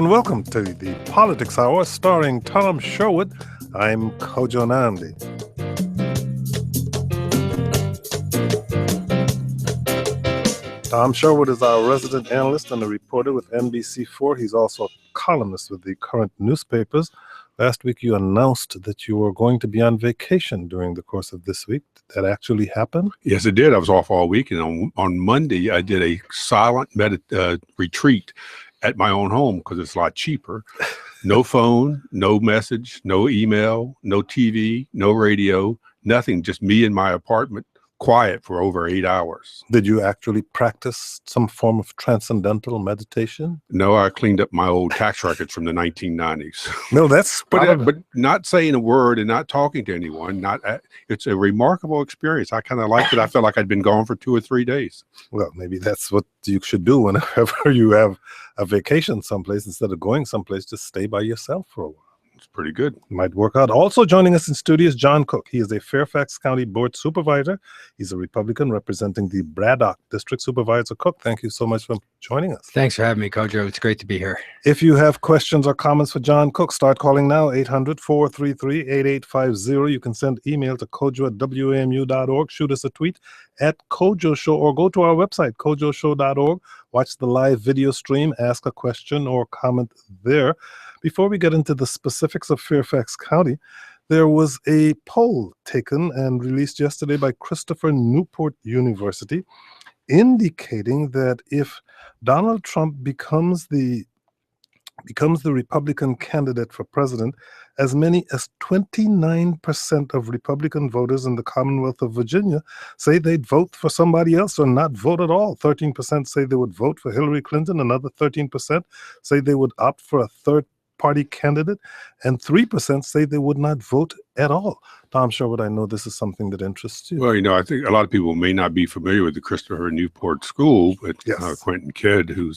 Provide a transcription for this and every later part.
And welcome to the Politics Hour starring Tom Sherwood. I'm Kojo Nandi. Tom Sherwood is our resident analyst and a reporter with NBC4. He's also a columnist with the current newspapers. Last week you announced that you were going to be on vacation during the course of this week. Did that actually happen? Yes, it did. I was off all week, and on Monday I did a silent retreat at my own home because it's a lot cheaper. No phone, no message, no email, no TV, no radio, nothing. Just me in my apartment, quiet for over 8 hours. Did you actually practice some form of transcendental meditation? No, I cleaned up my old tax records from the 1990s. No, that's but not saying a word and not talking to anyone. It's a remarkable experience. I kind of liked it. I felt like I'd been gone for 2 or 3 days. Well, maybe that's what you should do whenever you have a vacation someplace. Instead of going someplace, just stay by yourself for a while. It's pretty good. Might work out. Also joining us in studio is John Cook. He is a Fairfax County Board Supervisor. He's a Republican representing the Braddock District. Supervisor Cook, thank you so much for joining us. Thanks for having me, Kojo. It's great to be here. If you have questions or comments for John Cook, start calling now, 800-433-8850. You can send email to kojo@wamu.org. Shoot us a tweet at Kojo Show or go to our website, kojoshow.org. Watch the live video stream, ask a question or comment there. Before we get into the specifics of Fairfax County, there was a poll taken and released yesterday by Christopher Newport University indicating that if Donald Trump becomes the Republican candidate for president, as many as 29% of Republican voters in the Commonwealth of Virginia say they'd vote for somebody else or not vote at all. 13% say they would vote for Hillary Clinton. Another 13% say they would opt for a third-party candidate. And 3% say they would not vote at all. Tom Sherwood, I know this is something that interests you. Well, I think a lot of people may not be familiar with the Christopher Newport School, but Yes. Quentin Kidd, who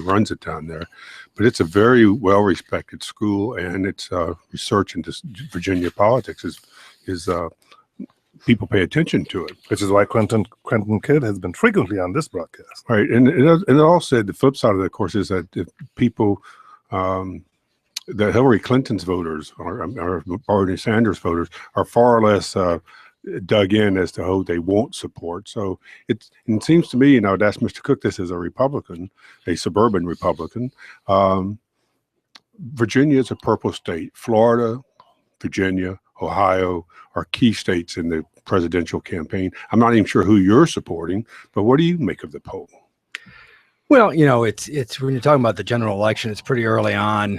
runs it down there. But it's a very well-respected school, and its research into Virginia politics is people pay attention to it. Which is why Quentin Kidd has been frequently on this broadcast. Right, and it also the flip side of that, of course, is that if people the Hillary Clinton's voters or Bernie Sanders voters are far less dug in as to who they won't support. So it seems to me, I'd ask Mr. Cook this as a Republican, a suburban Republican. Virginia is a purple state. Florida, Virginia, Ohio are key states in the presidential campaign. I'm not even sure who you're supporting, but what do you make of the poll? Well, it's when you're talking about the general election, it's pretty early on,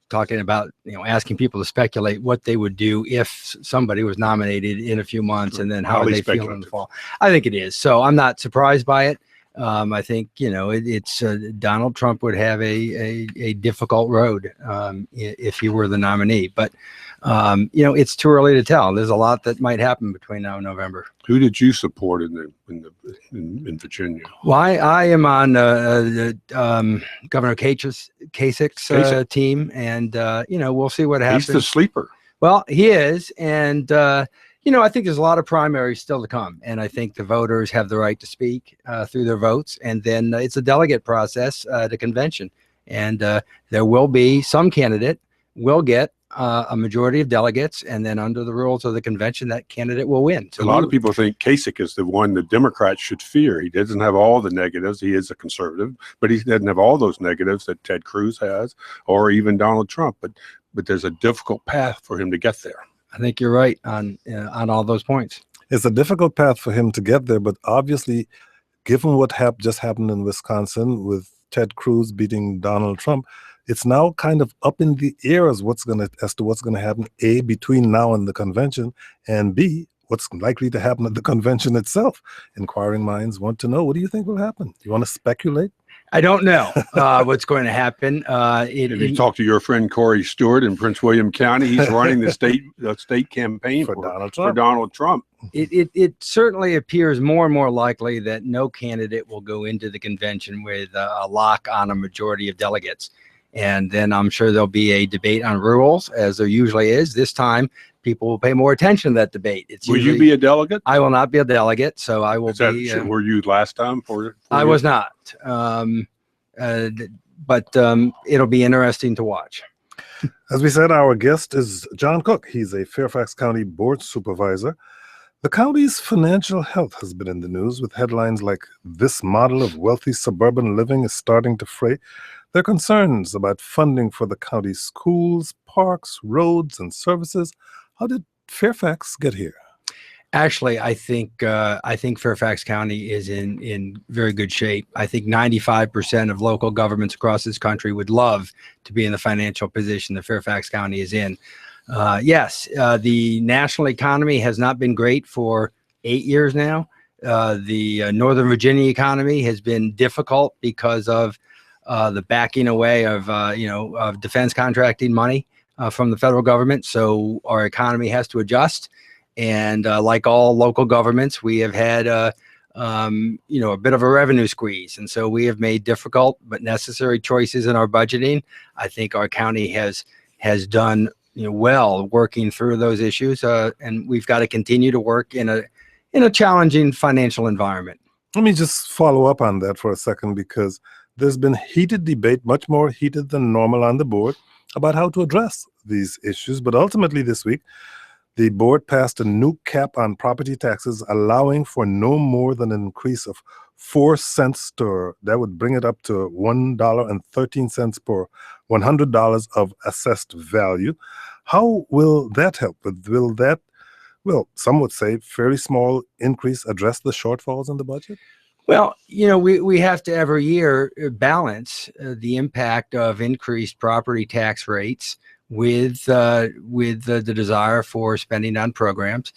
talking about, asking people to speculate what they would do if somebody was nominated in a few months and then how they feel in the fall. I think it is. So I'm not surprised by it. I think, it's Donald Trump would have a difficult road if he were the nominee. But, it's too early to tell. There's a lot that might happen between now and November. Who did you support in Virginia? Well, I am on Governor Kasich's team, and we'll see what happens. He's the sleeper. Well, he is, and I think there's a lot of primaries still to come, and I think the voters have the right to speak through their votes, and then it's a delegate process to convention, and there will be some candidate will get a majority of delegates, and then under the rules of the convention, that candidate will win. So a lot of people think Kasich is the one the Democrats should fear. He doesn't have all the negatives. He is a conservative, but he doesn't have all those negatives that Ted Cruz has, or even Donald Trump. But there's a difficult path for him to get there. I think you're right on all those points. It's a difficult path for him to get there, but obviously, given what just happened in Wisconsin with Ted Cruz beating Donald Trump, it's now kind of up in the air as to what's going to happen, A, between now and the convention, and B, what's likely to happen at the convention itself. Inquiring minds want to know, what do you think will happen? You want to speculate? I don't know what's going to happen. If you talk to your friend Corey Stewart in Prince William County, he's running the state campaign for Donald Trump. It certainly appears more and more likely that no candidate will go into the convention with a lock on a majority of delegates. And then I'm sure there'll be a debate on rules, as there usually is. This time, people will pay more attention to that debate. Will you be a delegate? I will not be a delegate, so I will be. Were you last time? I was not. it'll be interesting to watch. As we said, our guest is John Cook. He's a Fairfax County Board Supervisor. The county's financial health has been in the news with headlines like "This model of wealthy suburban living is starting to fray." There are concerns about funding for the county's schools, parks, roads, and services. How did Fairfax get here? Actually, I think Fairfax County is in very good shape. I think 95% of local governments across this country would love to be in the financial position that Fairfax County is in. Yes, the national economy has not been great for 8 years now. The Northern Virginia economy has been difficult because of the backing away of of defense contracting money from the federal government. So our economy has to adjust. And like all local governments, we have had a bit of a revenue squeeze, and so we have made difficult but necessary choices in our budgeting. I think our county has done well working through those issues, and we've got to continue to work in a challenging financial environment. Let me just follow up on that for a second, because there's been heated debate, much more heated than normal on the board, about how to address these issues. But ultimately this week, the board passed a new cap on property taxes, allowing for no more than an increase of 4 cents that would bring it up to $1.13 per $100 of assessed value. How will that help? Will that, well, some would say fairly small increase address the shortfalls in the budget? Well, we have to every year balance the impact of increased property tax rates with the desire for spending on programs.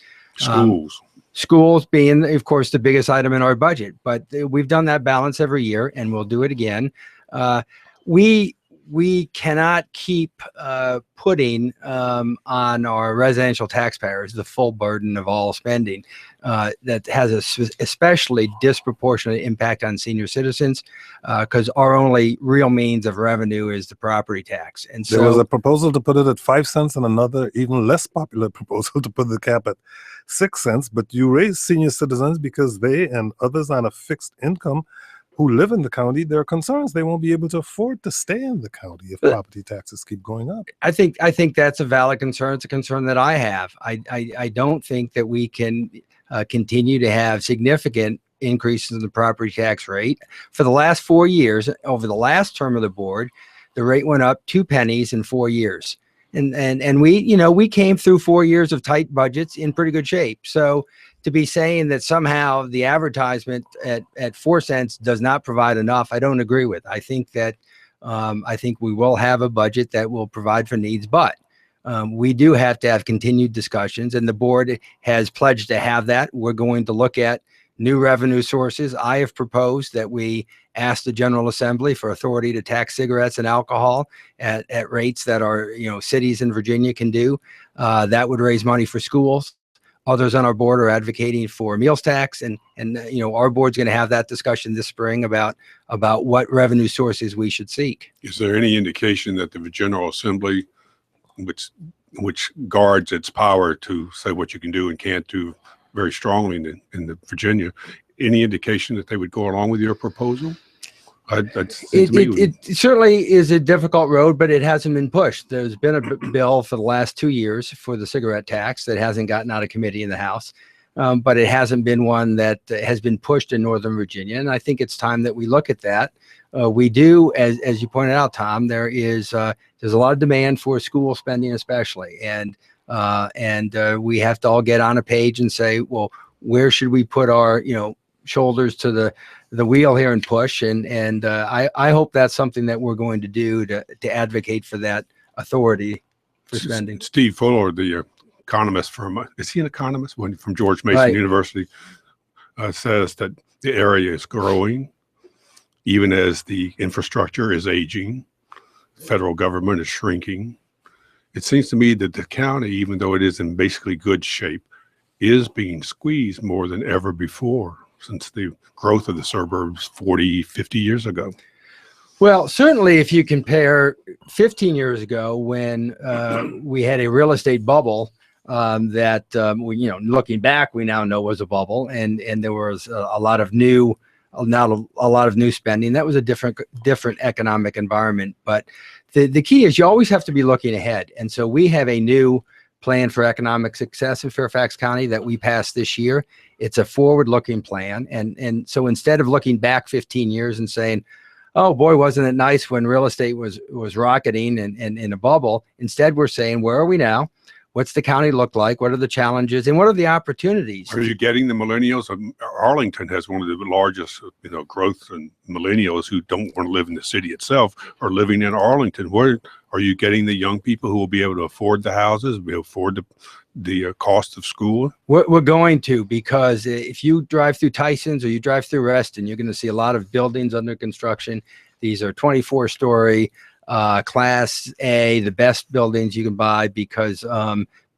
Schools being, of course, the biggest item in our budget, but we've done that balance every year, and we'll do it again. We cannot keep putting on our residential taxpayers the full burden of all spending. That has a especially disproportionate impact on senior citizens, because our only real means of revenue is the property tax. And so there was a proposal to put it at 5 cents and another even less popular proposal to put the cap at 6 cents. But you raise senior citizens because they and others on a fixed income who live in the county, there are concerns they won't be able to afford to stay in the county if property taxes keep going up. I think that's a valid concern. It's a concern that I have. I don't think that we can continue to have significant increases in the property tax rate. For the last 4 years, over the last term of the board, the rate went up 2 pennies in 4 years. And we came through 4 years of tight budgets in pretty good shape. So to be saying that somehow the advertisement at 4 cents does not provide enough, I don't agree with. I think that I think we will have a budget that will provide for needs, but we do have to have continued discussions, and the board has pledged to have that. We're going to look at new revenue sources. I have proposed that we ask the General Assembly for authority to tax cigarettes and alcohol at rates that our cities in Virginia can do. That would raise money for schools. Others on our board are advocating for meals tax, and our board's going to have that discussion this spring about what revenue sources we should seek. Is there any indication that the General Assembly, which guards its power to say what you can do and can't do very strongly in the Virginia, any indication that they would go along with your proposal? It certainly is a difficult road, but it hasn't been pushed. There's been a bill for the last 2 years for the cigarette tax that hasn't gotten out of committee in the House, but it hasn't been one that has been pushed in Northern Virginia. And I think it's time that we look at that. We do, as you pointed out, Tom, there's a lot of demand for school spending, especially, and we have to all get on a page and say, well, where should we put our shoulders to the wheel here and push, and I hope that's something that we're going to do to advocate for that authority for spending. Steve Fuller, the economist is he an economist? From George Mason University, says that the area is growing, even as the infrastructure is aging, federal government is shrinking. It seems to me that the county, even though it is in basically good shape, is being squeezed more than ever before since the growth of the suburbs 40, 50 years ago. Well, certainly if you compare 15 years ago when we had a real estate bubble that looking back, we now know was a bubble, and there was a lot of new not a lot of new spending. That was a different economic environment. But the key is you always have to be looking ahead. And so we have a new plan for economic success in Fairfax County that we passed this year. It's a forward-looking plan. And so instead of looking back 15 years and saying, oh boy, wasn't it nice when real estate was rocketing and in a bubble, instead we're saying, where are we now? What's the county look like? What are the challenges and what are the opportunities? Are you getting the millennials? Arlington has one of the largest, growth in millennials who don't want to live in the city itself are living in Arlington. Where are you getting the young people who will be able to afford the houses, be able to afford the cost of school? We're going to, because if you drive through Tyson's or you drive through Reston, you're going to see a lot of buildings under construction. These are 24-story. Class A, the best buildings you can buy because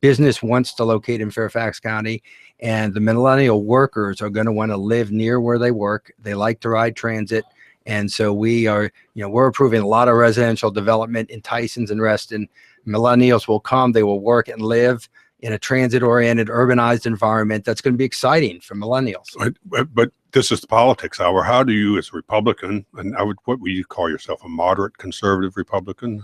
business wants to locate in Fairfax County, and the millennial workers are going to want to live near where they work. They like to ride transit. And so we're approving a lot of residential development in Tyson's and Reston. Millennials will come, they will work and live in a transit-oriented, urbanized environment. That's going to be exciting for millennials. But this is the politics hour. How do you, as a Republican, and what would you call yourself, a moderate conservative Republican?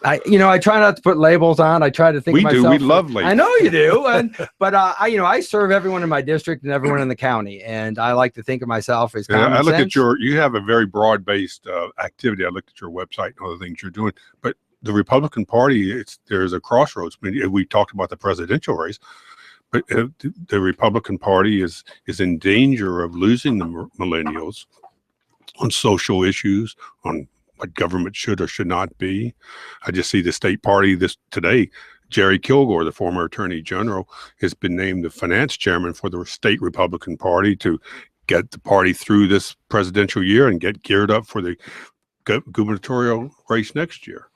I try not to put labels on. I try to think of myself. We love labels. I know you do. But I serve everyone in my district and everyone in the county. And I like to think of myself as common I look sense. at you have a very broad-based activity. I looked at your website and other things you're doing, but the Republican Party, there's a crossroads. I mean, we talked about the presidential race, but the Republican Party is in danger of losing the millennials on social issues, on what government should or should not be. I just see the state party today. Jerry Kilgore, the former Attorney General, has been named the finance chairman for the state Republican Party to get the party through this presidential year and get geared up for the gubernatorial race next year.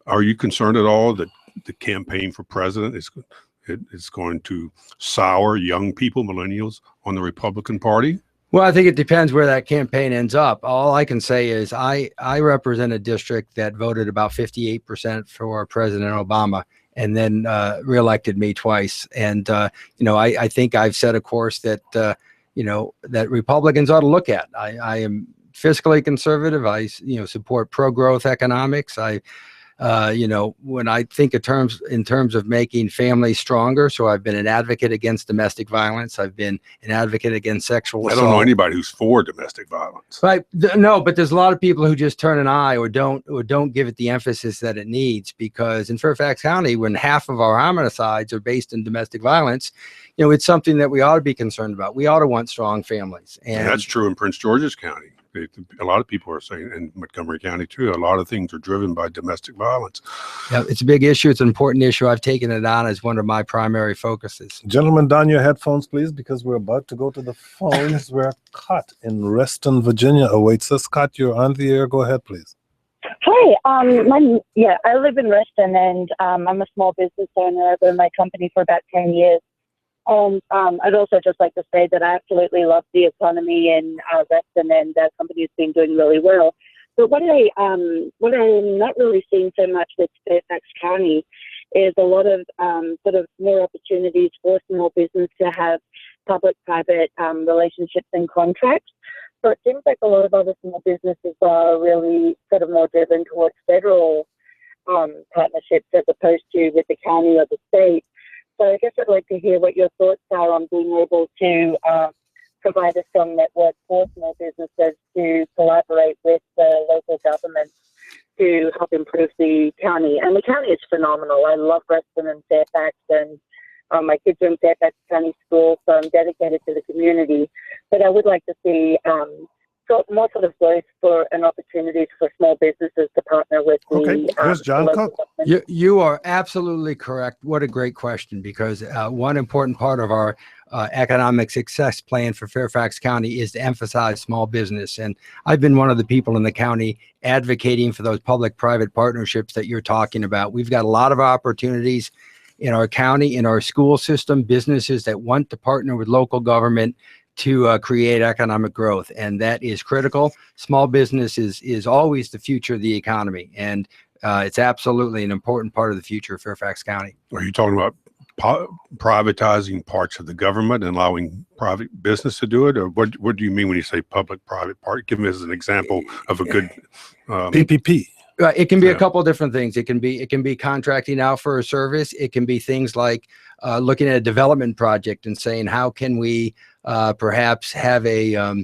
Are you concerned at all that the campaign for president is going to sour young people, millennials, on the Republican Party? Well, I think it depends where that campaign ends up. All I can say is I represent a district that voted about 58% for President Obama and then reelected me twice. And, I think I've set a course that, that Republicans ought to look at. I am fiscally conservative. I, support pro-growth economics. When I think in terms of making families stronger, so I've been an advocate against domestic violence. I've been an advocate against sexual assault. I don't know anybody who's for domestic violence. Right? No, but there's a lot of people who just turn an eye or don't give it the emphasis that it needs. Because in Fairfax County, when half of our homicides are based in domestic violence, it's something that we ought to be concerned about. We ought to want strong families, and that's true in Prince George's County. A lot of people are saying, in Montgomery County too, a lot of things are driven by domestic violence. Yeah, it's a big issue. It's an important issue. I've taken it on as one of my primary focuses. Gentlemen, don your headphones, please, because we're about to go to the phones where Scott in Reston, Virginia awaits us. Scott, you're on the air. Go ahead, please. Hi, I live in Reston, and I'm a small business owner. I've owned my company for about 10 years. And I'd also just like to say that I absolutely love the economy in Reston, and that company has been doing really well. But what I'm not really seeing so much with Fairfax County is a lot of sort of more opportunities for small business to have public-private relationships and contracts. So it seems like a lot of other small businesses are really sort of more driven towards federal partnerships as opposed to with the county or the state. So I guess I'd like to hear what your thoughts are on being able to provide a strong network for small businesses to collaborate with the local government to help improve the county. And the county is phenomenal. I love Reston and Fairfax, and my kids are in Fairfax County School, so I'm dedicated to the community. But I would like to see more sort of growth for and opportunities for small businesses to partner with here's John Cook. You are absolutely correct. What a great question, because one important part of our economic success plan for Fairfax County is to emphasize small business. And I've been one of the people in the county advocating for those public-private partnerships that you're talking about. We've got a lot of opportunities in our county, in our school system, businesses that want to partner with local government to create economic growth, and that is critical. Small business is always the future of the economy, and it's absolutely an important part of the future of Fairfax County. Are you talking about privatizing parts of the government and allowing private business to do it? Or what do you mean when you say public-private part? Give me as an example of a good PPP. It can be a Yeah. couple of different things. It can be contracting out for a service. It can be things like looking at a development project and saying, how can we perhaps have a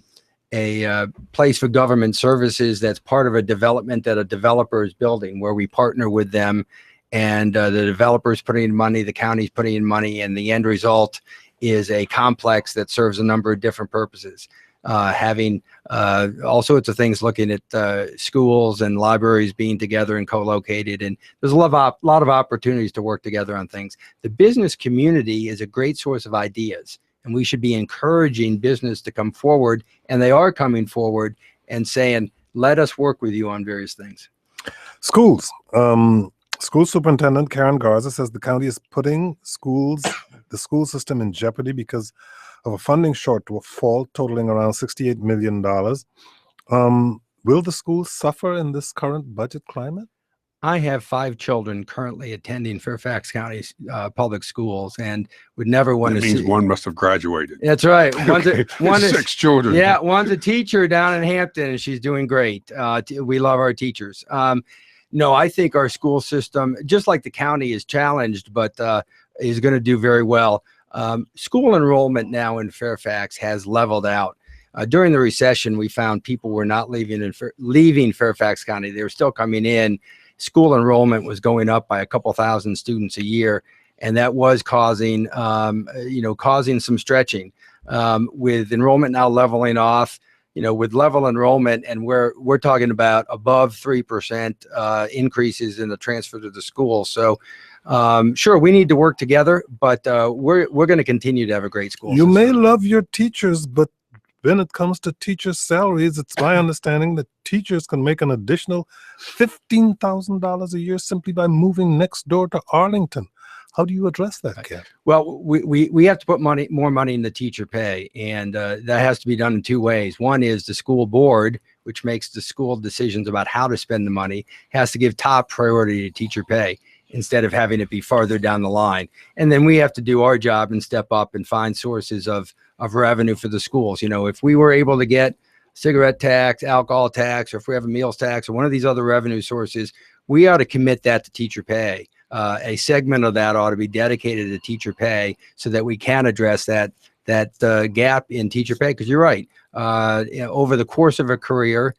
place for government services that's part of a development that a developer is building, where we partner with them, and the developer's putting in money, the county's putting in money, and the end result is a complex that serves a number of different purposes. Having all sorts of things, looking at schools and libraries being together and co-located, and there's a lot of opportunities to work together on things. The business community is a great source of ideas, and we should be encouraging business to come forward, and they are coming forward and saying, let us work with you on various things. Schools. School Superintendent Karen Garza says the county is putting the school system in jeopardy because of a funding shortfall totaling around $68 million. Will the schools suffer in this current budget climate? I have 5 children currently attending Fairfax County public schools, and would never want That to means see. one must have graduated. That's right. Okay. One is 6 children. Yeah, one's a teacher down in Hampton, and she's doing great. We love our teachers. No, I think our school system, just like the county, is challenged, but is going to do very well. School enrollment now in Fairfax has leveled out. During the recession, we found people were not leaving Fairfax County. They were still coming in. School enrollment was going up by a couple thousand students a year, and that was causing some stretching. With enrollment now leveling off, with level enrollment, and we're talking about above 3% increases in the transfer to the school. So sure, we need to work together, but we're going to continue to have a great school You system. may love your teachers, but when it comes to teachers' salaries, it's my understanding that teachers can make an additional $15,000 a year simply by moving next door to Arlington. How do you address that, Ken? Well, we have to put more money in the teacher pay, and that has to be done in 2 ways. One is the school board, which makes the school decisions about how to spend the money, has to give top priority to teacher pay instead of having it be farther down the line. And then we have to do our job and step up and find sources of revenue for the schools. If we were able to get cigarette tax, alcohol tax, or if we have a meals tax or one of these other revenue sources, we ought to commit that to teacher pay. A segment of that ought to be dedicated to teacher pay so that we can address that gap in teacher pay. Because you're right, over the course of a career,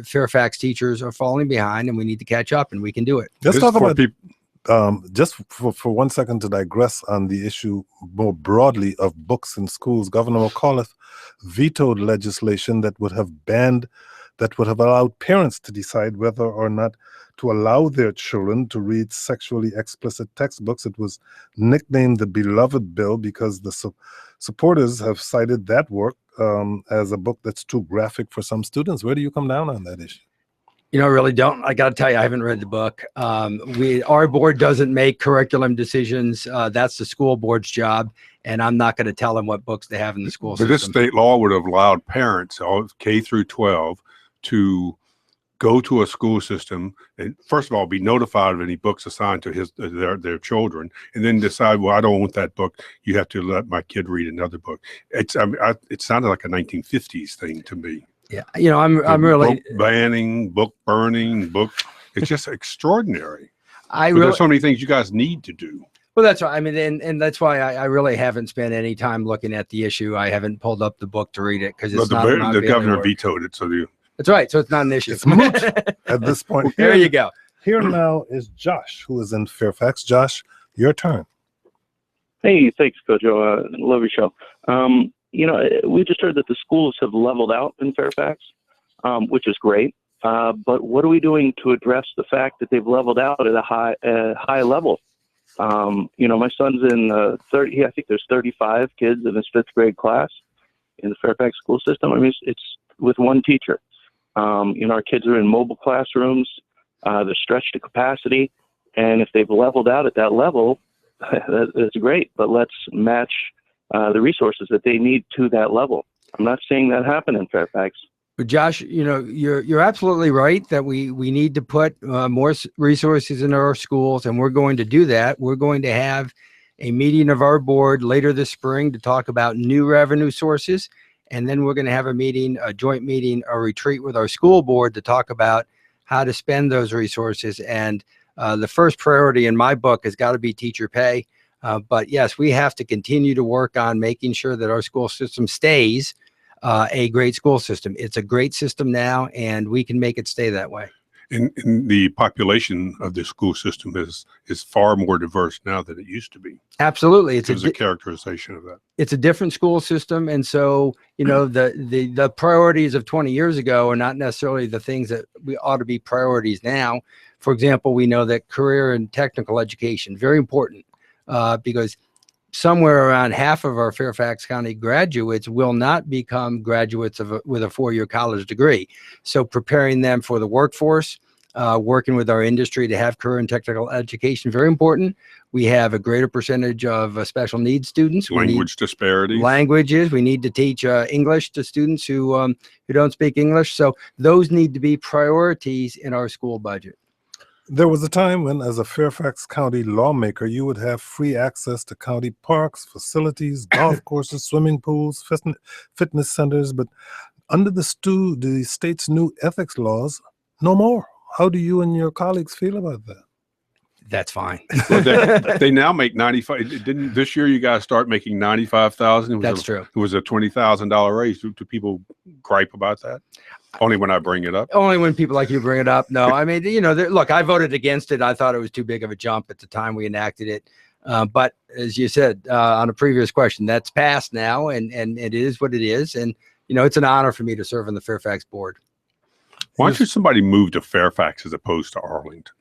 Fairfax teachers are falling behind, and we need to catch up, and we can do it. Let's talk about just for 1 second to digress on the issue more broadly of books in schools. Governor McAuliffe vetoed legislation that would have allowed parents to decide whether or not to allow their children to read sexually explicit textbooks. It was nicknamed the Beloved Bill because the supporters have cited that work as a book that's too graphic for some students. Where do you come down on that issue? I really don't. I got to tell you, I haven't read the book. Our board doesn't make curriculum decisions. That's the school board's job, and I'm not going to tell them what books they have in the school system. But this state law would have allowed parents, all K through 12, to go to a school system and first of all be notified of any books assigned to their children, and then decide, well, I don't want that book. You have to let my kid read another book. It sounded like a 1950s thing to me. Yeah, I'm really book banning, book burning, It's just extraordinary. But there's so many things you guys need to do. Well, that's right. I mean, and that's why I really haven't spent any time looking at the issue. I haven't pulled up the book to read it because it's not the governor vetoed it. So that's right. So it's not an issue. It's moot at this point. There you go. Here now is Josh, who is in Fairfax. Josh, your turn. Hey, thanks, Kojo. Love your show. We just heard that the schools have leveled out in Fairfax, which is great. But what are we doing to address the fact that they've leveled out at a high level? My son's in I think there's 35 kids in his 5th grade class in the Fairfax school system. I mean, it's with one teacher. Our kids are in mobile classrooms. They're stretched to capacity. And if they've leveled out at that level, that's great. But let's match the resources that they need to that level. I'm not seeing that happen in Fairfax. But Josh, you're absolutely right that we need to put more resources in our schools, and we're going to do that. We're going to have a meeting of our board later this spring to talk about new revenue sources. And then we're going to have a meeting, a joint meeting, a retreat with our school board to talk about how to spend those resources. And the first priority in my book has got to be teacher pay. But yes, we have to continue to work on making sure that our school system stays a great school system. It's a great system now, and we can make it stay that way. And the population of the school system is far more diverse now than it used to be. Absolutely. It's a characterization of that. It's a different school system. And so, you know, the priorities of 20 years ago are not necessarily the things that we ought to be priorities now. For example, we know that career and technical education, very important, because somewhere around half of our Fairfax County graduates will not become graduates with a four-year college degree. So preparing them for the workforce, working with our industry to have career and technical education, very important. We have a greater percentage of special needs students. Language disparities. Languages. We need to teach English to students who don't speak English. So those need to be priorities in our school budget. There was a time when, as a Fairfax County lawmaker, you would have free access to county parks, facilities, golf courses, swimming pools, fitness centers, but under the state's new ethics laws, no more. How do you and your colleagues feel about that? That's fine. Well, they now make 95. Didn't this year you guys start making 95,000? That's true. It was a $20,000 raise. Do people gripe about that? Only when I bring it up. Only when people like you bring it up. No, I mean, you know, look, I voted against it. I thought it was too big of a jump at the time we enacted it. But as you said on a previous question, that's passed now, and it is what it is. And, you know, it's an honor for me to serve on the Fairfax board. Why should somebody move to Fairfax as opposed to Arlington?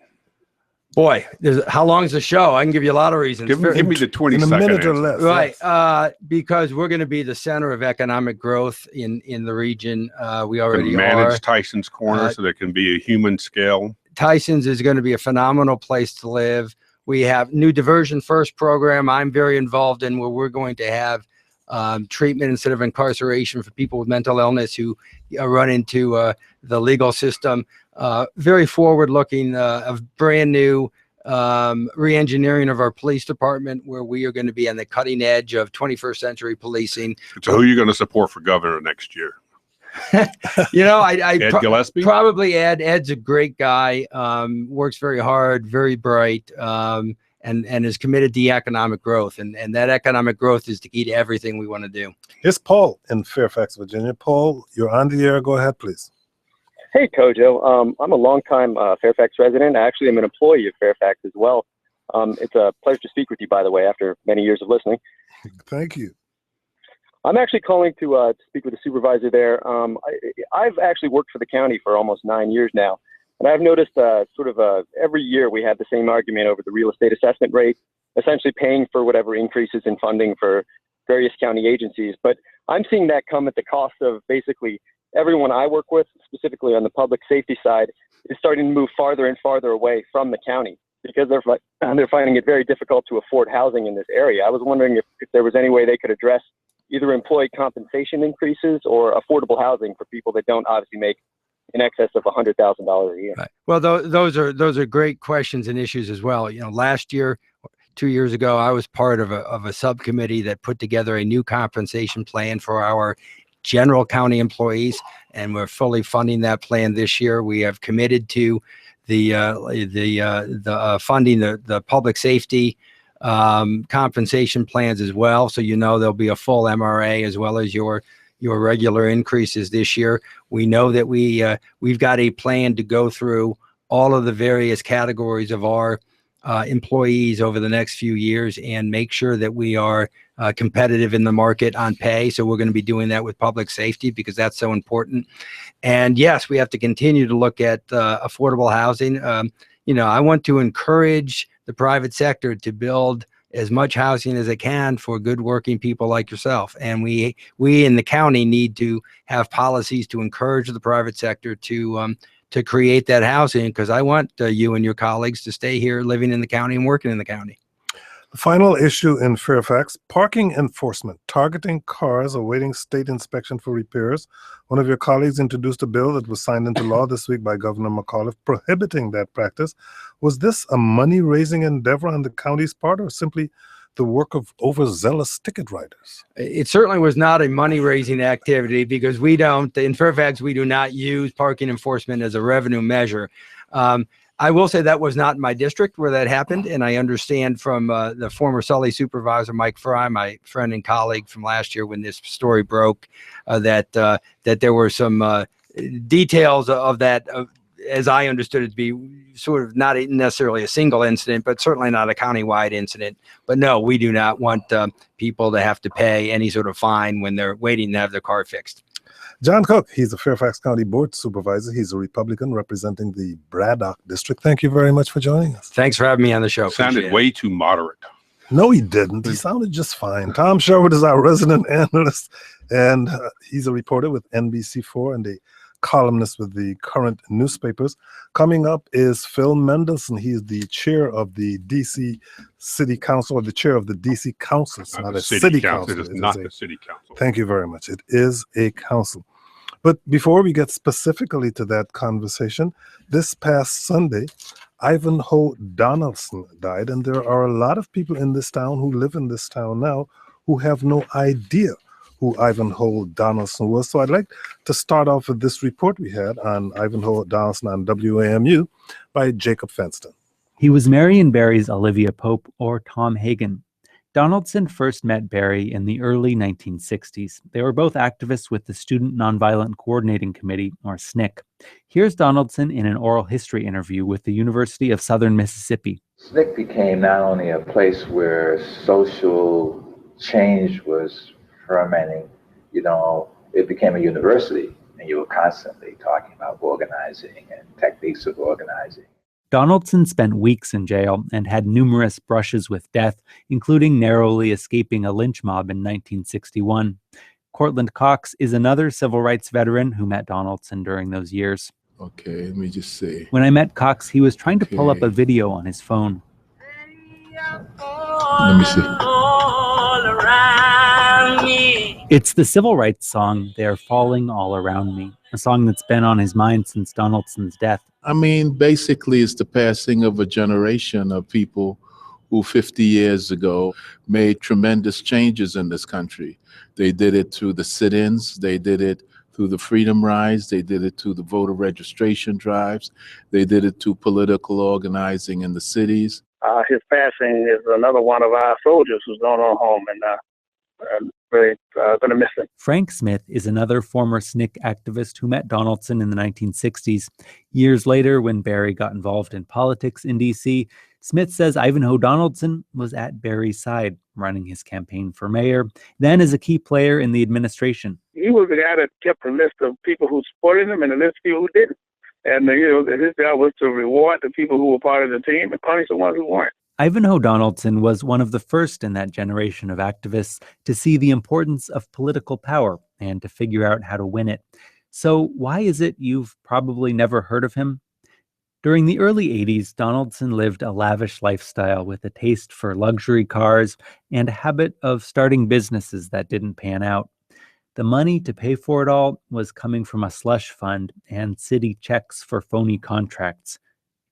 Boy, how long is the show? I can give you a lot of reasons. Give me the 20 in a second minute or answer. less. Right. Yes. Because we're going to be the center of economic growth in the region. We already Can manage are. Tyson's Corner so there can be a human scale. Tyson's is going to be a phenomenal place to live. We have new Diversion First program I'm very involved in, where we're going to have treatment instead of incarceration for people with mental illness who run into the legal system. Very forward-looking, a brand new re-engineering of our police department, where we are going to be on the cutting edge of 21st century policing. So who are you going to support for governor next year? You know, I Ed Gillespie? probably Ed. Ed's a great guy, works very hard, very bright, and is committed to economic growth. And that economic growth is the key to everything we want to do. Here's Paul in Fairfax, Virginia. Paul, you're on the air. Go ahead, please. Hey, Kojo. I'm a longtime Fairfax resident. I actually am an employee of Fairfax as well. It's a pleasure to speak with you, by the way, after many years of listening. Thank you. I'm actually calling to speak with the supervisor there. I've actually worked for the county for almost 9 years now, and I've noticed every year we have the same argument over the real estate assessment rate, essentially paying for whatever increases in funding for various county agencies. But I'm seeing that come at the cost of basically everyone I work with, specifically on the public safety side, is starting to move farther and farther away from the county because they're finding it very difficult to afford housing in this area. I was wondering if there was any way they could address either employee compensation increases or affordable housing for people that don't obviously make in excess of $100,000 a year. Right. Well, those are great questions and issues as well. You know, last year, 2 years ago, I was part of a subcommittee that put together a new compensation plan for our general county employees, and we're fully funding that plan this year. We have committed to the funding the public safety compensation plans as well. So, you know, there'll be a full MRA as well as your regular increases this year. We know that we've got a plan to go through all of the various categories of our employees over the next few years and make sure that we are competitive in the market on pay. So we're going to be doing that with public safety because that's so important. And yes, we have to continue to look at affordable housing. You know, I want to encourage the private sector to build as much housing as it can for good working people like yourself. And we in the county need to have policies to encourage the private sector to create that housing, because I want you and your colleagues to stay here living in the county and working in the county. The final issue in Fairfax, parking enforcement, targeting cars awaiting state inspection for repairs. One of your colleagues introduced a bill that was signed into law this week by Governor McAuliffe prohibiting that practice. Was this a money-raising endeavor on the county's part, or simply the work of overzealous ticket writers? It certainly was not a money-raising activity because we don't, in Fairfax, we do not use parking enforcement as a revenue measure. I will say that was not my district where that happened, and I understand from the former Sully supervisor, Mike Fry, my friend and colleague from last year when this story broke, that there were some details of that, as I understood it to be sort of not necessarily a single incident, but certainly not a countywide incident. But no, we do not want people to have to pay any sort of fine when they're waiting to have their car fixed. John Cook, he's a Fairfax County Board Supervisor. He's a Republican representing the Braddock District. Thank you very much for joining us. Than's for having me on the show. Sounded way too moderate. No, he didn't. He sounded just fine. Tom Sherwood is our resident analyst, and he's a reporter with NBC4 and a columnist with the current newspapers. Coming up is Phil Mendelson. He's the chair of the D.C. City Council, or the chair of the D.C. Council. It's not a city council. It is not the city council. Thank you very much. It is a council. But before we get specifically to that conversation, this past Sunday, Ivanhoe Donaldson died, and there are a lot of people in this town who live in this town now who have no idea who Ivanhoe Donaldson was. So I'd like to start off with this report we had on Ivanhoe Donaldson on WAMU by Jacob Fenston. He was Marion Barry's Olivia Pope, or Tom Hagen. Donaldson first met Barry in the early 1960s. They were both activists with the Student Nonviolent Coordinating Committee, or SNCC. Here's Donaldson in an oral history interview with the University of Southern Mississippi. SNCC became not only a place where social change was fermenting, it became a university, and you were constantly talking about organizing and techniques of organizing. Donaldson spent weeks in jail and had numerous brushes with death, including narrowly escaping a lynch mob in 1961. Cortland Cox is another civil rights veteran who met Donaldson during those years. Okay, let me just see. When I met Cox, he was trying to pull up a video on his phone. Let me see. It's the civil rights song, They're Falling All Around Me, a song that's been on his mind since Donaldson's death. I mean, basically, it's the passing of a generation of people who 50 years ago made tremendous changes in this country. They did it through the sit-ins, they did it through the freedom rides, they did it through the voter registration drives, they did it through political organizing in the cities. His passing is another one of our soldiers who's gone on home, and really going to miss him. Frank Smith is another former SNCC activist who met Donaldson in the 1960s. Years later, when Barry got involved in politics in D.C., Smith says Ivanhoe Donaldson was at Barry's side, running his campaign for mayor, then as a key player in the administration. He was the guy that kept a list of people who supported him and a list of people who didn't. And his job was to reward the people who were part of the team and punish the ones who weren't. Ivanhoe Donaldson was one of the first in that generation of activists to see the importance of political power and to figure out how to win it. So why is it you've probably never heard of him? During the early 80s, Donaldson lived a lavish lifestyle with a taste for luxury cars and a habit of starting businesses that didn't pan out. The money to pay for it all was coming from a slush fund and city checks for phony contracts.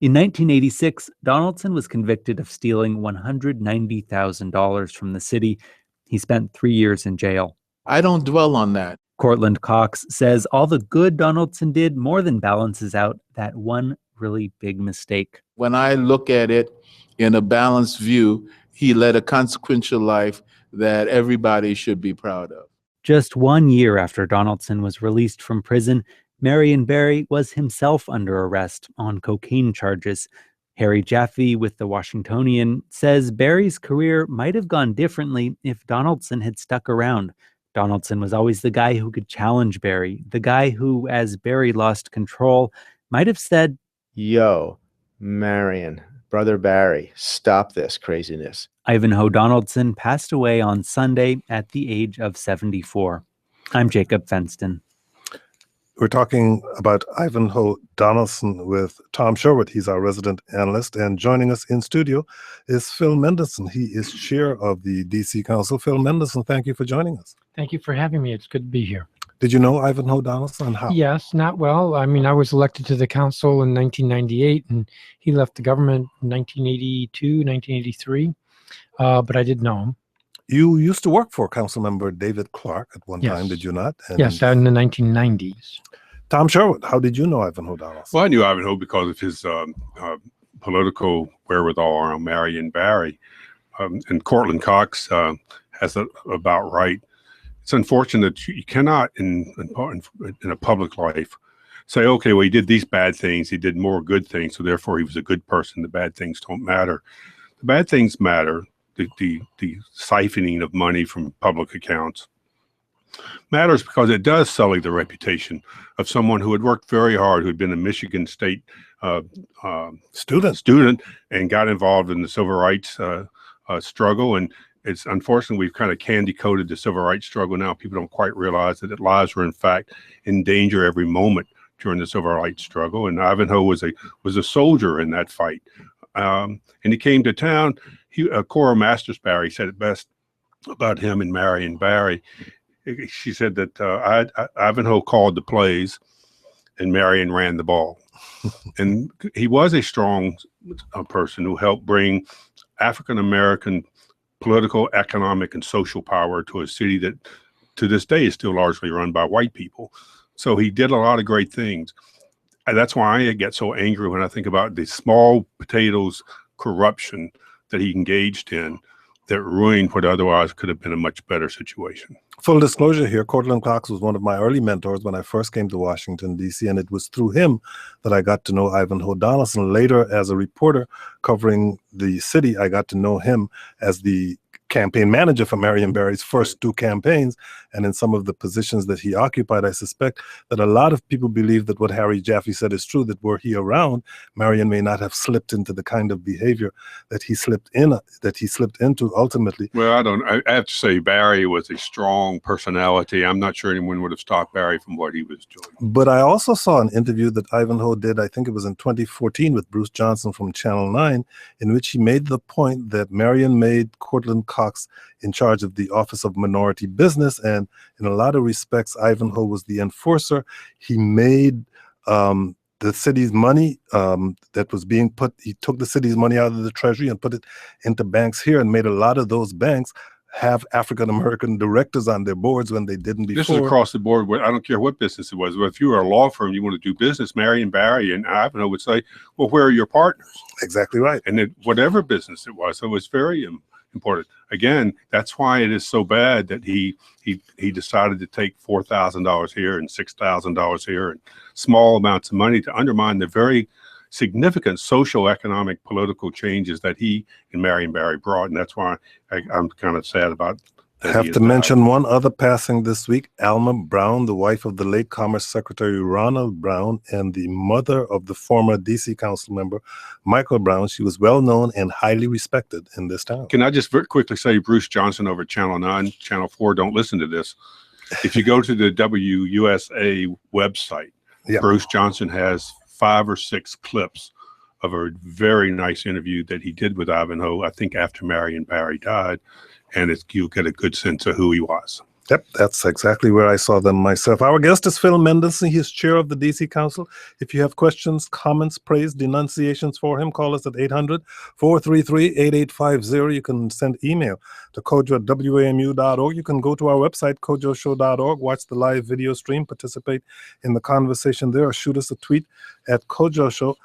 In 1986, Donaldson was convicted of stealing $190,000 from the city. He spent 3 years in jail. I don't dwell on that. Cortland Cox says all the good Donaldson did more than balances out that one really big mistake. When I look at it in a balanced view, he led a consequential life that everybody should be proud of. Just 1 year after Donaldson was released from prison, Marion Barry was himself under arrest on cocaine charges. Harry Jaffe with the Washingtonian says Barry's career might have gone differently if Donaldson had stuck around. Donaldson was always the guy who could challenge Barry, the guy who, as Barry lost control, might have said, "Yo, Marion, Brother Barry, stop this craziness." Ivanhoe Donaldson passed away on Sunday at the age of 74. I'm Jacob Fenston. We're talking about Ivanhoe Donaldson with Tom Sherwood. He's our resident analyst. And joining us in studio is Phil Mendelson. He is chair of the D.C. Council. Phil Mendelson, thank you for joining us. Thank you for having me. It's good to be here. Did you know Ivanhoe Donaldson? How? Yes, not well. I mean, I was elected to the council in 1998, and he left the government in 1982, 1983. but I did know him. You used to work for Councilmember David Clark at one Yes. time, did you not? And Yes, in the 1990s. Tom Sherwood, how did you know Ivanhoe Donaldson? Well, I knew Ivanhoe because of his political wherewithal around Marion Barry. And Cortland Cox has it about right. It's unfortunate that you cannot, in a public life, say, okay, well, he did these bad things. He did more good things, so therefore he was a good person. The bad things don't matter. The bad things matter. The siphoning of money from public accounts matters because it does sully the reputation of someone who had worked very hard, who had been a Michigan State student and got involved in the civil rights struggle. And it's unfortunate we've kind of candy coated the civil rights struggle now. People don't quite realize that lives were in fact in danger every moment during the civil rights struggle. And Ivanhoe was a soldier in that fight. And he came to town. Cora Masters Barry said it best about him and Marion Barry. She said that Ivanhoe called the plays and Marion ran the ball. And he was a strong person who helped bring African-American political, economic, and social power to a city that to this day is still largely run by white people. So he did a lot of great things. And that's why I get so angry when I think about the small potatoes corruption that he engaged in that ruined what otherwise could have been a much better situation. Full disclosure here, Cortland Cox was one of my early mentors when I first came to Washington, D.C., and it was through him that I got to know Ivanhoe Donaldson. Later, as a reporter covering the city, I got to know him as the campaign manager for Marion Barry's first two campaigns, and in some of the positions that he occupied, I suspect that a lot of people believe that what Harry Jaffe said is true, that were he around, Marion may not have slipped into the kind of behavior that he slipped into ultimately. Well, I have to say Barry was a strong personality. I'm not sure anyone would have stopped Barry from what he was doing. But I also saw an interview that Ivanhoe did, I think it was in 2014 with Bruce Johnson from Channel 9, in which he made the point that Marion made Cortland Cox in charge of the Office of Minority Business, and in a lot of respects, Ivanhoe was the enforcer. He made the city's money that was being put, he took the city's money out of the treasury and put it into banks here and made a lot of those banks have African-American directors on their boards when they didn't before. This is across the board. I don't care what business it was. But if you were a law firm, you want to do business, Marion Barry and Ivanhoe would say, well, where are your partners? Exactly right. And whatever business it was, so it was very important. Again, that's why it is so bad that he decided to take $4,000 here and $6,000 here and small amounts of money to undermine the very significant social, economic, political changes that he and Marion Barry brought. And that's why I'm kind of sad about I have to mention one other passing this week, Alma Brown, the wife of the late Commerce Secretary Ronald Brown and the mother of the former D.C. Council member Michael Brown. She was well known and highly respected in this town. Can I just very quickly say, Bruce Johnson over Channel 9, Channel 4, don't listen to this. If you go to the WUSA website, Bruce Johnson has 5 or 6 clips of a very nice interview that he did with Ivanhoe, I think after Marion Barry died. And you'll get a good sense of who he was. Yep, that's exactly where I saw them myself. Our guest is Phil Mendelson. He's chair of the D.C. Council. If you have questions, comments, praise, denunciations for him, call us at 800-433-8850. You can send email to kojo@wamu.org. You can go to our website, kojoshow.org, watch the live video stream, participate in the conversation there, or shoot us a tweet at Kojo Show.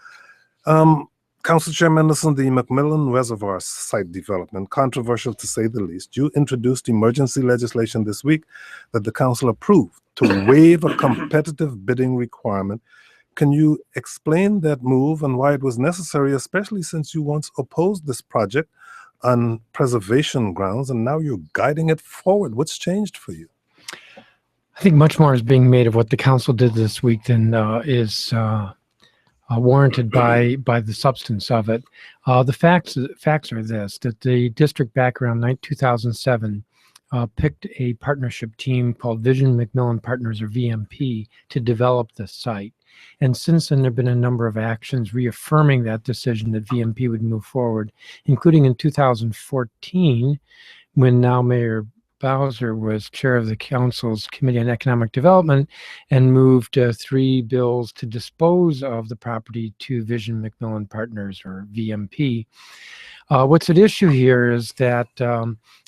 Council Chair Mendelson, the McMillan Reservoir site development, controversial to say the least. You introduced emergency legislation this week that the council approved to waive a competitive bidding requirement. Can you explain that move and why it was necessary, especially since you once opposed this project on preservation grounds and now you're guiding it forward? What's changed for you? I think much more is being made of what the council did this week than is warranted by the substance of it. The facts are this, that the district back around 2007 picked a partnership team called Vision McMillan Partners, or VMP, to develop the site. And since then, there have been a number of actions reaffirming that decision that VMP would move forward, including in 2014, when now Mayor Bowser was chair of the council's Committee on Economic Development and moved 3 bills to dispose of the property to Vision McMillan Partners, or VMP. What's at issue here is that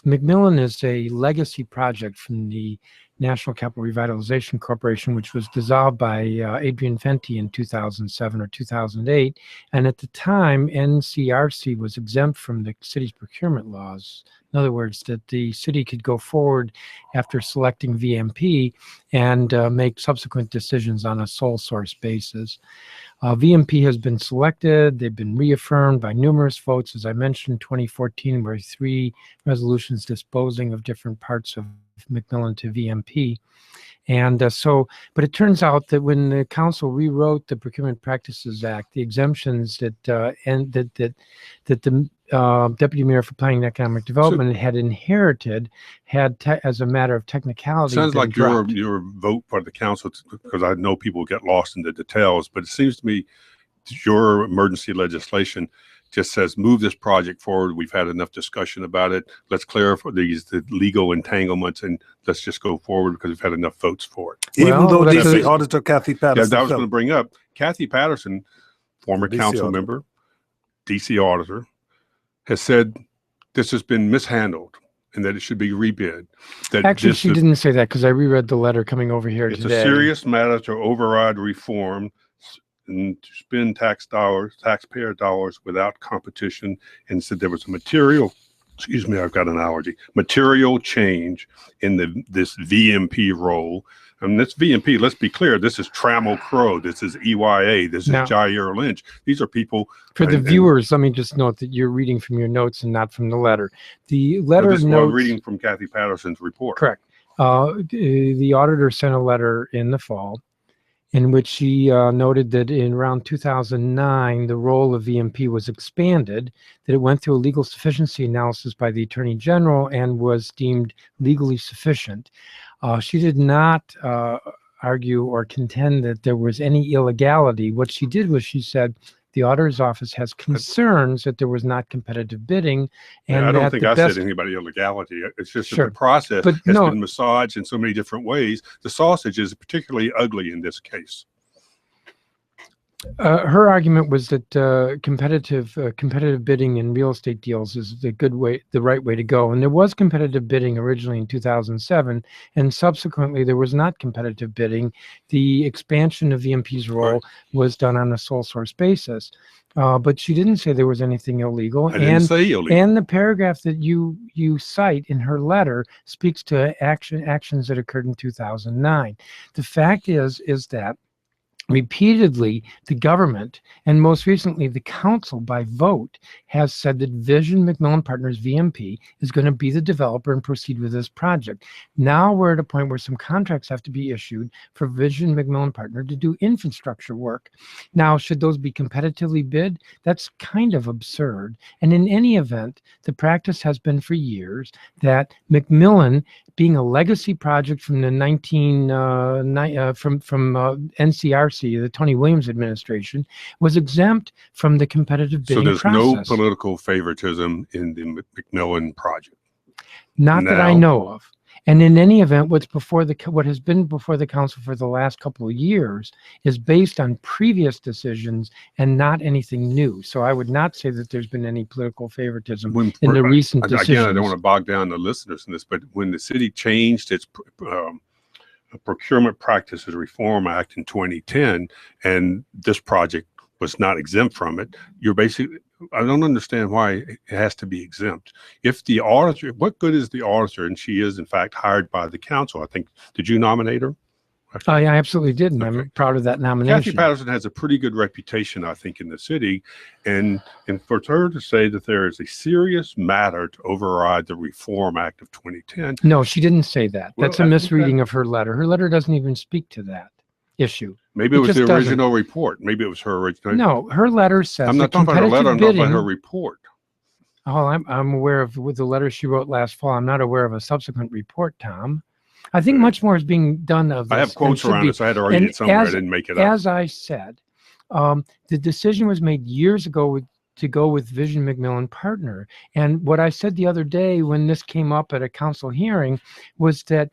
Macmillan is a legacy project from the National Capital Revitalization Corporation, which was dissolved by Adrian Fenty in 2007 or 2008. And at the time, NCRC was exempt from the city's procurement laws. In other words, that the city could go forward after selecting VMP and make subsequent decisions on a sole source basis. VMP has been selected. They've been reaffirmed by numerous votes. As I mentioned, 2014 were 3 resolutions disposing of different parts of Macmillan to VMP. And but it turns out that when the council rewrote the Procurement Practices Act, the exemptions that the Deputy Mayor for Planning and Economic Development had inherited had, as a matter of technicality, sounds been like dropped. your vote for the council, because I know people get lost in the details, but it seems to me your emergency legislation just says move this project forward. We've had enough discussion about it. Let's clarify the legal entanglements and let's just go forward because we've had enough votes for it. Even though that's DC Auditor Kathy Patterson, Yeah, I was going to bring up Kathy Patterson, former DC council auditor. member, DC auditor, has said this has been mishandled and that it should be rebid. That Actually, this she is- didn't say that because I reread the letter coming over here It's today. a serious matter to override reform and to spend taxpayer dollars without competition, and said there was a material change in this VMP role. And this VMP, let's be clear, this is Trammell Crow, this is EYA, this is Now- Jair Lynch. These are people. For the and- viewers, let me just note that you're reading from your notes and not from the letter. The and letter this is what notes. I'm reading from Kathy Patterson's report. Correct. The auditor sent a letter in the fall in which she noted that in around 2009, the role of VMP was expanded, that it went through a legal sufficiency analysis by the Attorney General and was deemed legally sufficient. She did not argue or contend that there was any illegality. What she did was she said the auditor's office has concerns that there was not competitive bidding. And I don't that think the I best- said anybody illegality. It's just Sure. that the process But has no- been massaged in so many different ways. The sausage is particularly ugly in this case. Her argument was that competitive bidding in real estate deals is the right way to go. And there was competitive bidding originally in 2007, and subsequently there was not competitive bidding. The expansion of VMP's role was done on a sole source basis. But she didn't say there was anything illegal. I didn't say illegal. And the paragraph that you cite in her letter speaks to actions that occurred in 2009. The fact is that repeatedly, the government and most recently the council by vote has said that Vision Macmillan Partners VMP is going to be the developer and proceed with this project. Now we're at a point where some contracts have to be issued for Vision Macmillan Partner to do infrastructure work. Now, should those be competitively bid? That's kind of absurd. And in any event, the practice has been for years that Macmillan, being a legacy project from the NCRC, the Tony Williams administration, was exempt from the competitive bidding So there's process. no political favoritism in the Macmillan project. Not that I now. know of. And in any event, what has been before the council for the last couple of years is based on previous decisions and not anything new. So I would not say that there's been any political favoritism in the recent decisions. Again, I don't want to bog down the listeners in this, but when the city changed its Procurement Practices Reform Act in 2010, and this project was not exempt from it, you're basically, I don't understand why it has to be exempt. If the auditor, what good is the auditor? And she is in fact hired by the council. I think, did you nominate her? I absolutely did, and Okay. I'm proud of that Kathy nomination. Patterson has a pretty good reputation, I think, in the city, and for her to say that there is a serious matter to override the Reform Act of 2010. No, she didn't say that. Well, That's a I think misreading of her letter. Her letter doesn't even speak to that issue. Maybe it was just the doesn't. original report. Maybe it was her original. No, her letter says I'm that not talking about her letter. I'm competitive talking about her bidding. report. Oh, I'm aware of with the letter she wrote last fall. I'm not aware of a subsequent report, Tom. I think much more is being done of this. I have and quotes should around be. it, so I had to argue And it somewhere. I as- didn't make it up. As I said, the decision was made years ago to go with Vision McMillan Partner. And what I said the other day when this came up at a council hearing was that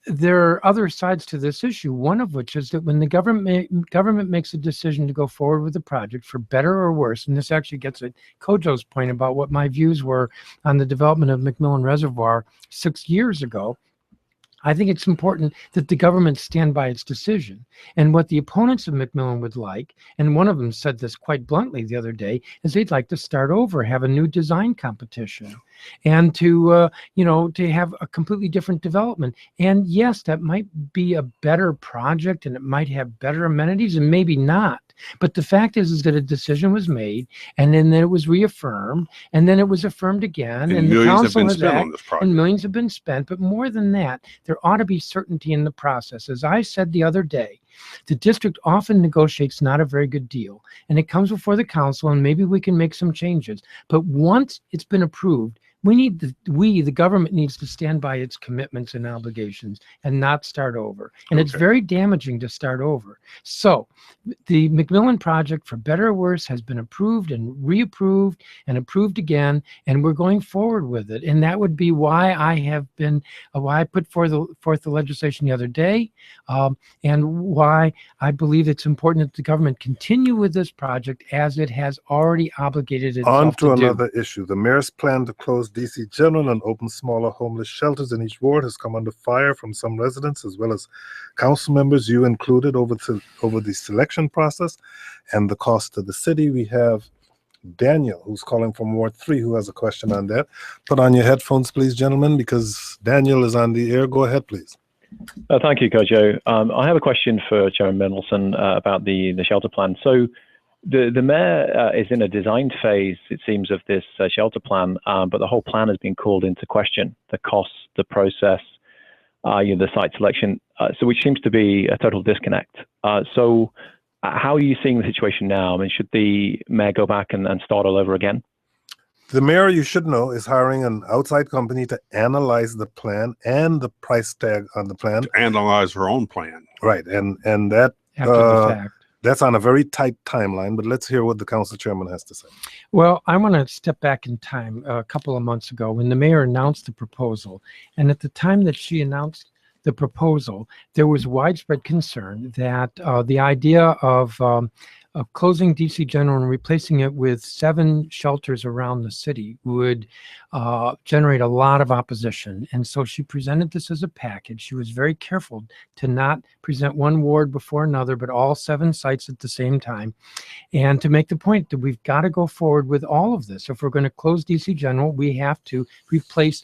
there are other sides to this issue, one of which is that when the government makes a decision to go forward with the project, for better or worse, and this actually gets at Kojo's point about what my views were on the development of McMillan Reservoir 6 years ago, I think it's important that the government stand by its decision. And what the opponents of McMillan would like, and one of them said this quite bluntly the other day, is they'd like to start over, have a new design competition, and to to have a completely different development. And yes, that might be a better project, and it might have better amenities, and maybe not. But the fact is that a decision was made, and then it was reaffirmed, and then it was affirmed again, and the council has acted, and millions have been spent. But more than that, there ought to be certainty in the process. As I said the other day, the district often negotiates not a very good deal, and it comes before the council, and maybe we can make some changes. But once it's been approved, the government needs to stand by its commitments and obligations and not start over. And it's very damaging to start over. So the McMillan project, for better or worse, has been approved and reapproved and approved again, and we're going forward with it. And that would be why I put forth the legislation the other day, and why I believe it's important that the government continue with this project as it has already obligated itself On to do. another issue. The mayor's plan to close DC General and open smaller homeless shelters in each ward has come under fire from some residents as well as council members, you included, over the selection process and the cost to the city. We have Daniel, who's calling from Ward 3, who has a question on that. Put on your headphones, please, gentlemen, because Daniel is on the air. Go ahead, please. Thank you, Kojo. I have a question for Chairman Mendelson about the shelter plan. So the mayor is in a design phase, it seems, of this shelter plan, but the whole plan has been called into question, the costs, the process, the site selection, so which seems to be a total disconnect. So how are you seeing the situation now? I mean, should the mayor go back and start all over again? The mayor, you should know, is hiring an outside company to analyze the plan and the price tag on the plan. To analyze her own plan. Right, and that After the fact. That's on a very tight timeline, but let's hear what the council chairman has to say. Well, I want to step back in time a couple of months ago when the mayor announced the proposal. And at the time that she announced the proposal, there was widespread concern that the idea of closing DC General and replacing it with 7 shelters around the city would generate a lot of opposition. And so she presented this as a package. She was very careful to not present one ward before another, but all 7 sites at the same time. And to make the point that we've got to go forward with all of this. If we're going to close DC General, we have to replace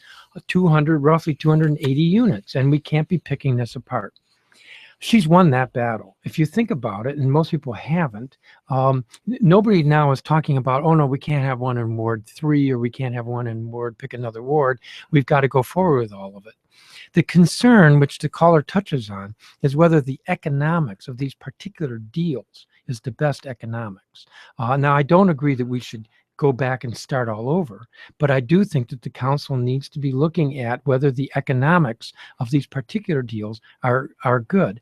roughly 280 units, and we can't be picking this apart. She's won that battle. If you think about it, and most people haven't, nobody now is talking about, oh no, we can't have one in Ward 3, or we can't have one in Ward, pick another ward. We've got to go forward with all of it. The concern, which the caller touches on, is whether the economics of these particular deals is the best economics. Now, I don't agree that we should go back and start all over, but I do think that the council needs to be looking at whether the economics of these particular deals are good.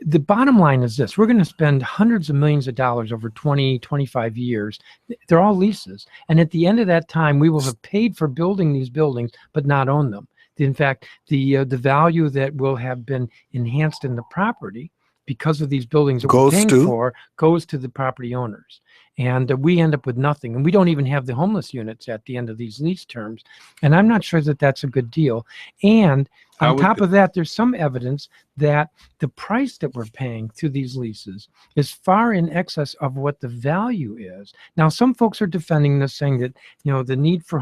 The bottom line is this: we're going to spend hundreds of millions of dollars over 20, 25 years. They're all leases. And at the end of that time, we will have paid for building these buildings, but not own them. In fact, the value that will have been enhanced in the property because of these buildings that we're paying for goes to the property owners. And we end up with nothing. And we don't even have the homeless units at the end of these lease terms. And I'm not sure that that's a good deal. And on top of that, there's some evidence that the price that we're paying through these leases is far in excess of what the value is. Now, some folks are defending this, saying that, the need for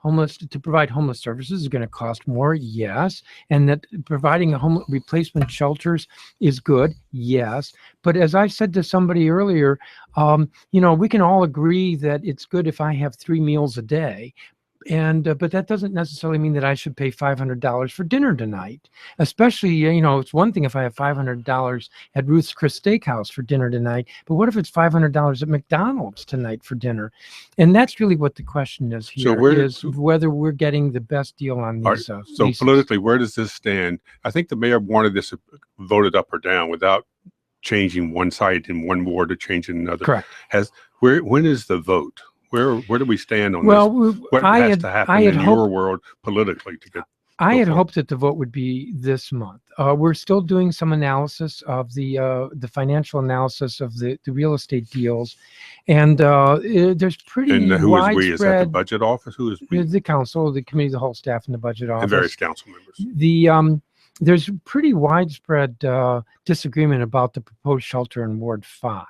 to provide homeless services is going to cost more, yes, and that providing a replacement shelters is good, yes. But as I said to somebody earlier, we can all agree that it's good if I have 3 meals a day. But that doesn't necessarily mean that I should pay $500 for dinner tonight. Especially, it's one thing if I have $500 at Ruth's Chris Steakhouse for dinner tonight, but what if it's $500 at McDonald's tonight for dinner? And that's really what the question is here, is whether we're getting the best deal on these. So leases. Politically, where does this stand? I think the mayor wanted this voted up or down without changing one site in one ward to change in another. Correct. When is the vote? Where do we stand on Well, this? What has to happen in your world politically to get? I had hoped that the vote would be this month. We're still doing some analysis of the financial analysis of the real estate deals, and there's pretty And who is we? Is that the widespread. budget office? Who is we? The council, the committee, the whole staff, and the budget office, And various council members. There's pretty widespread disagreement about the proposed shelter in Ward 5.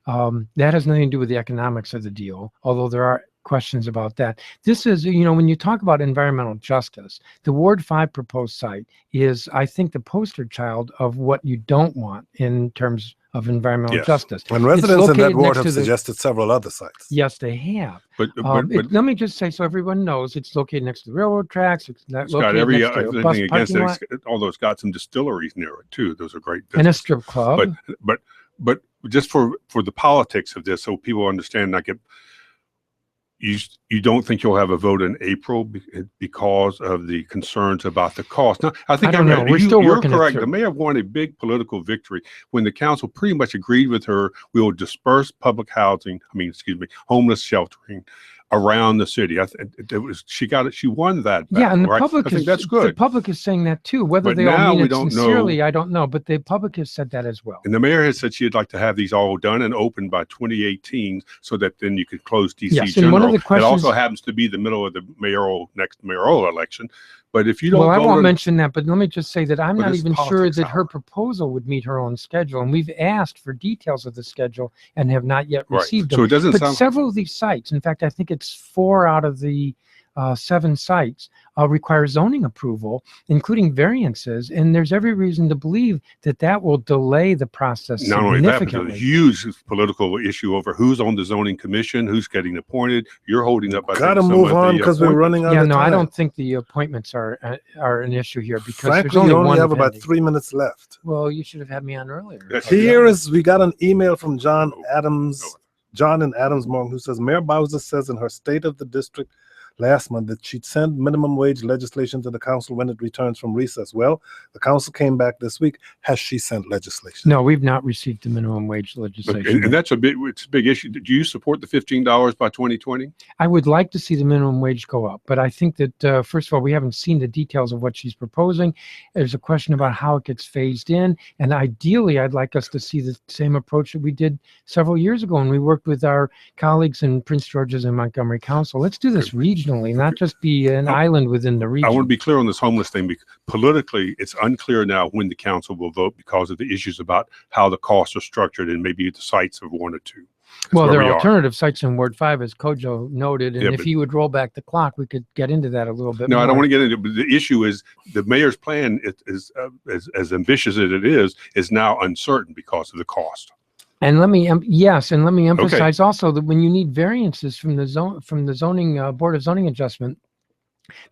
That has nothing to do with the economics of the deal, although there are questions about that. This is, when you talk about environmental justice, the Ward 5 proposed site is, I think, the poster child of what you don't want in terms of environmental justice. And residents in that ward have suggested several other sites. Yes, they have. But let me just say, so everyone knows, it's located next to the railroad tracks. It's got located next to a bus parking lot. Although it's got some distilleries near it too. Those are great. And a strip club. But just for the politics of this, so people understand, not get. You don't think you'll have a vote in April because of the concerns about the cost? No, I think we're still working. You're correct. The mayor won a big political victory when the council pretty much agreed with her. We will disperse public housing. Homeless sheltering around the city. She got it. She won that battle, yeah, and the right? public I think that's good. The public is saying that too. Whether they all mean it sincerely, I don't know. But the public has said that as well. And the mayor has said she'd like to have these all done and open by 2018, so that then you could close DC yes, General. And one of the questions, it also happens to be the middle of the next mayoral election. But if you don't, I won't mention that. But let me just say that I'm not even sure that her proposal would meet her own schedule. And we've asked for details of the schedule and have not yet received them. So it doesn't sound. Several of these sites, in fact, I think it's 4 out of the 7 sites, require zoning approval, including variances. And there's every reason to believe that will delay the process not only that, but significantly. there's a huge political issue over who's on the zoning commission, who's getting appointed. You're holding up. Gotta move on because we're running out of time. I don't think the appointments are an issue here because frankly, there's only you only one have pending. about 3 minutes left. Well, you should have had me on earlier. We got an email from John and Adams Morgan, who says, Mayor Bowser says in her State of the District last month that she'd send minimum wage legislation to the council when it returns from recess. Well, the council came back this week. Has she sent legislation? No, we've not received the minimum wage legislation. And that's it's a big issue. Do you support the $15 by 2020? I would like to see the minimum wage go up, but I think that, first of all, we haven't seen the details of what she's proposing. There's a question about how it gets phased in. And ideally, I'd like us to see the same approach that we did several years ago when we worked with our colleagues in Prince George's and Montgomery Council. Let's do this regionally, not just be an island within the region. I want to be clear on this homeless thing, because politically it's unclear now when the council will vote because of the issues about how the costs are structured and maybe the sites of 1 or 2. Well, there are alternative sites in Ward 5, as Kojo noted, and if you would roll back the clock, we could get into that a little bit more. I don't want to get into it, but the issue is the mayor's plan is as ambitious as it is now uncertain because of the cost. And let me emphasize also that when you need variances from the zoning Board of Zoning Adjustment,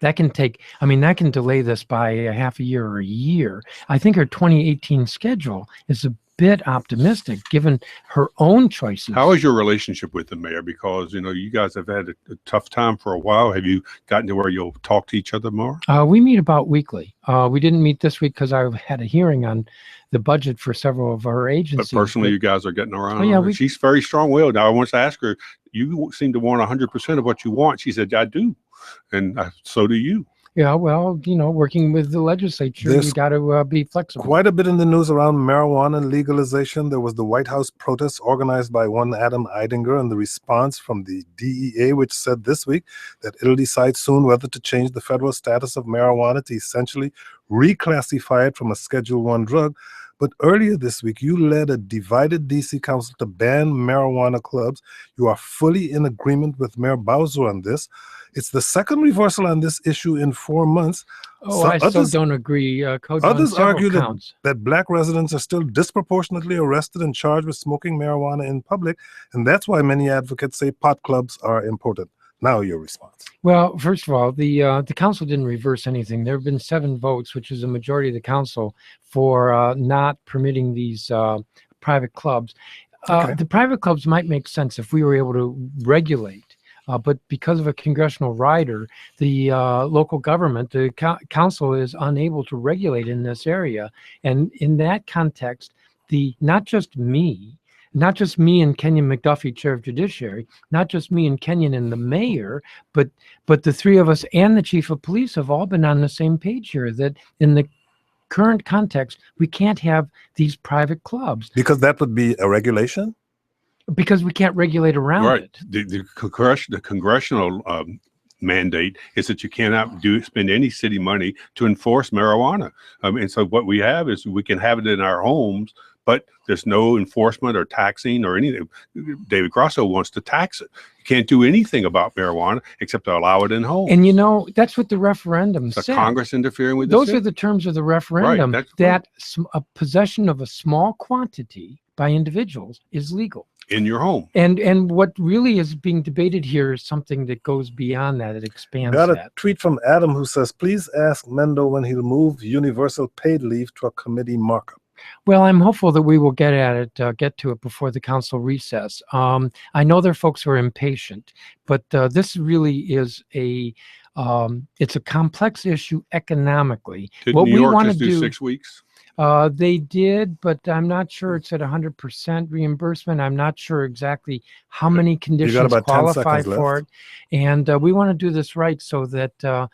that can delay this by a half a year or a year. I think her 2018 schedule is a bit optimistic given her own choices. How is your relationship with the mayor? Because you guys have had a tough time for a while. Have you gotten to where you'll talk to each other more? We meet about weekly. We didn't meet this week because I had a hearing on the budget for several of our agencies. But personally, you guys are getting around. She's very strong-willed. Now, I want to ask her, you seem to want 100% of what you want. She said, I do. And so do you. Yeah, well, working with the legislature, you got to be flexible. Quite a bit in the news around marijuana and legalization. There was the White House protest organized by one Adam Eidinger, and the response from the DEA, which said this week that it'll decide soon whether to change the federal status of marijuana to essentially reclassify it from a Schedule I drug. But earlier this week, you led a divided D.C. council to ban marijuana clubs. You are fully in agreement with Mayor Bowser on this. It's the second reversal on this issue in 4 months. I still don't agree. Others argue that black residents are still disproportionately arrested and charged with smoking marijuana in public, and that's why many advocates say pot clubs are important. Now your response. Well, first of all, the council didn't reverse anything. There have been 7 votes, which is a majority of the council, for not permitting these private clubs. The private clubs might make sense if we were able to regulate. But because of a congressional rider, the local government, the council is unable to regulate in this area. And in that context, not just me, not just me and Kenyon McDuffie, chair of judiciary, not just me and Kenyon and the mayor, but the three of us and the chief of police have all been on the same page here, that in the current context, we can't have these private clubs. Because that would be a regulation? Because we can't regulate around it. The congressional mandate is that you cannot spend any city money to enforce marijuana. And so what we have is we can have it in our homes, but there's no enforcement or taxing or anything. David Grosso wants to tax it. You can't do anything about marijuana except to allow it in homes. And that's what the referendum said. Congress interfering with those are the terms of the referendum, right, that a possession of a small quantity by individuals is legal. In your home. And what really is being debated here is something that goes beyond that. It expands Got a that. tweet from Adam who says, please ask Mendo when he'll move universal paid leave to a committee markup. Well, I'm hopeful that we will get to it before the council recess. I know there are folks who are impatient, but this really is it's a complex issue economically. Did what New we York want to just do 6 weeks? They did, but I'm not sure it's at 100% reimbursement. I'm not sure exactly how many conditions qualify for it. And we want to do this right so that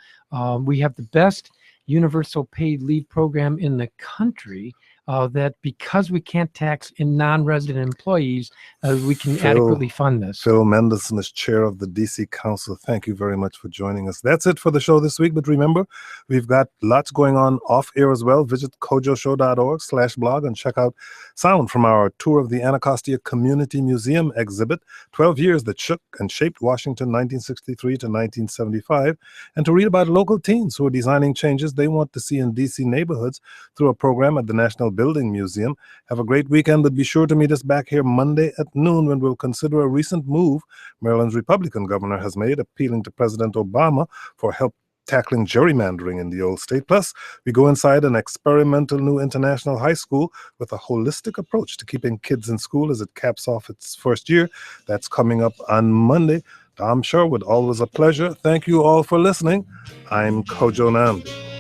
we have the best universal paid leave program in the country, that because we can't tax in non-resident employees, we can adequately fund this. Phil Mendelson is chair of the DC Council. Thank you very much for joining us. That's it for the show this week. But remember, we've got lots going on off air as well. Visit kojoshow.org/blog and check out sound from our tour of the Anacostia Community Museum exhibit, 12 Years That Shook and Shaped Washington 1963 to 1975, and to read about local teens who are designing changes they want to see in DC neighborhoods through a program at the National Building Museum. Have a great weekend, but be sure to meet us back here Monday at noon when we'll consider a recent move Maryland's Republican governor has made, appealing to President Obama for help tackling gerrymandering in the old state. Plus, we go inside an experimental new international high school with a holistic approach to keeping kids in school as it caps off its first year. That's coming up on Monday. Tom Sherwood, always a pleasure. Thank you all for listening. I'm Kojo Namdi.